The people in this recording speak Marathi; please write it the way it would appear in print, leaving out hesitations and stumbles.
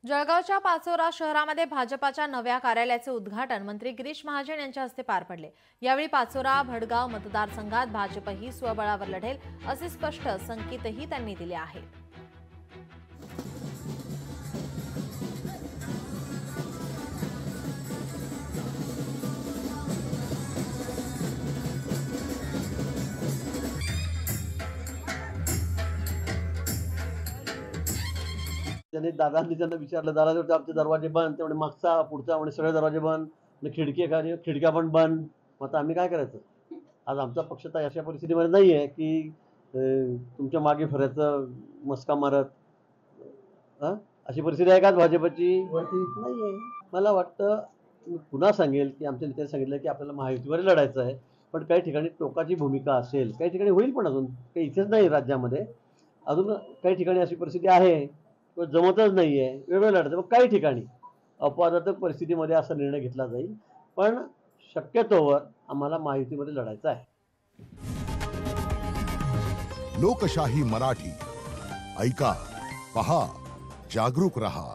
जळगावच्या पाचोरा शहरामध्ये भाजपाच्या नव्या कार्यालयाचे उद्घाटन मंत्री गिरीश महाजन यांच्या हस्ते पार पडले। यावेळी पाचोरा भडगाव मतदारसंघात भाजपही स्वबळावर लढेल असे स्पष्ट संकेतही त्यांनी दिले आहेत। त्यांनी त्यांना विचारलं, दादा आमचे दरवाजे बंद, तेवढे मागचा पुढचा म्हणजे सगळे दरवाजे बंद, खिडक्या पण बंद। मग आता आम्ही काय करायचं? आज आमचा पक्ष तर अशा परिस्थितीमध्ये नाही आहे की तुमच्या मागे फिरायचं मस्का मारत अशी परिस्थिती आहे का भाजपची? नाही आहे। मला वाटतं मी पुन्हा सांगेल की आमच्या नेत्यांनी सांगितलं की आपल्याला महायुतीवर लढायचं आहे, पण काही ठिकाणी टोकाची भूमिका असेल, काही ठिकाणी होईल, पण अजून काही इथेच नाही राज्यामध्ये अजून काही ठिकाणी अशी परिस्थिती आहे जमतच नाहीये, वेगळं लढतं। मग काही ठिकाणी अपवादात्मक परिस्थितीमध्ये असा निर्णय घेतला जाईल, पण शक्यतोवर आम्हाला महायुतीमध्ये लढायचं आहे। लोकशाही मराठी ऐका, पहा, जागरूक रहा।